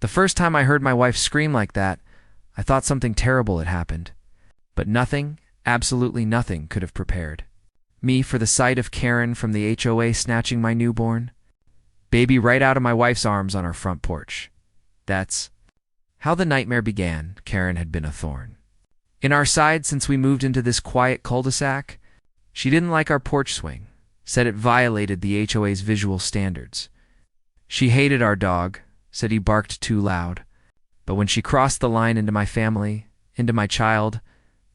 The first time I heard my wife scream like that, I thought something terrible had happened. But nothing, absolutely nothing, could have prepared me for the sight of Karen from the HOA snatching my newborn baby right out of my wife's arms on our front porch. That's how the nightmare began. Karen had been a thorn in our side since we moved into this quiet cul-de-sac. She didn't like our porch swing, said it violated the HOA's visual standards. She hated our dog, said he barked too loud. But when she crossed the line into my family, into my child,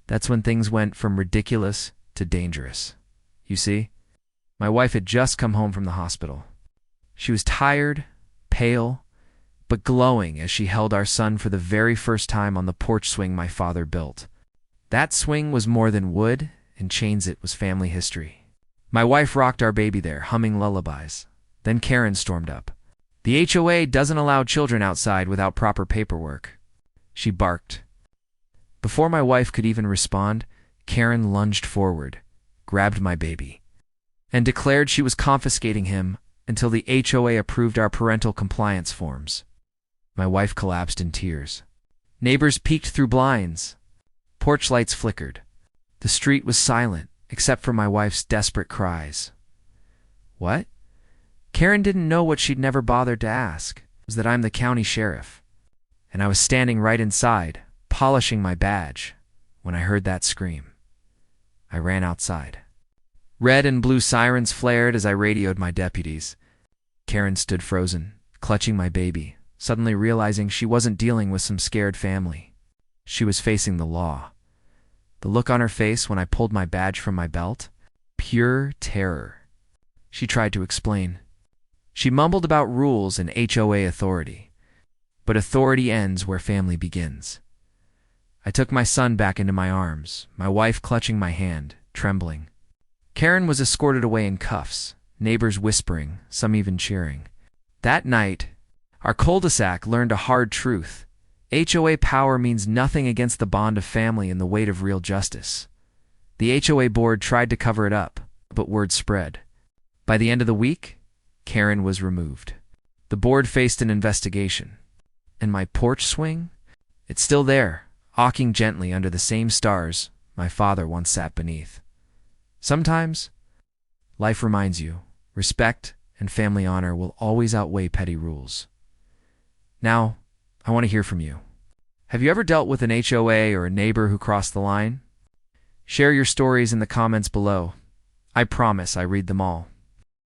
that's when things went from ridiculous to dangerous. You see, my wife had just come home from the hospital. She was tired, pale, but glowing as she held our son for the very first time on the porch swing my father built. That swing was more than wood, and chains. It was family history. My wife rocked our baby there, humming lullabies. Then Karen stormed up. The HOA doesn't allow children outside without proper paperwork, she barked. Before my wife could even respond, Karen lunged forward, grabbed my baby, and declared she was confiscating him until the HOA approved our parental compliance forms. My wife collapsed in tears. Neighbors peeked through blinds. Porch lights flickered. The street was silent, except for my wife's desperate cries. What? Karen didn't know what she'd never bothered to ask, was that I'm the county sheriff. And I was standing right inside, polishing my badge, when I heard that scream. I ran outside. Red and blue sirens flared as I radioed my deputies. Karen stood frozen, clutching my baby, suddenly realizing she wasn't dealing with some scared family. She was facing the law. The look on her face when I pulled my badge from my belt? Pure terror. She tried to explain. She mumbled about rules and HOA authority. But authority ends where family begins. I took my son back into my arms, my wife clutching my hand, trembling. Karen was escorted away in cuffs, neighbors whispering, some even cheering. That night, our cul-de-sac learned a hard truth. HOA power means nothing against the bond of family and the weight of real justice. The HOA board tried to cover it up, but word spread. By the end of the week, Karen was removed. The board faced an investigation. And my porch swing? It's still there, hawking gently under the same stars my father once sat beneath. Sometimes, life reminds you, respect and family honor will always outweigh petty rules. Now, I want to hear from you. Have you ever dealt with an HOA or a neighbor who crossed the line? Share your stories in the comments below. I promise I read them all.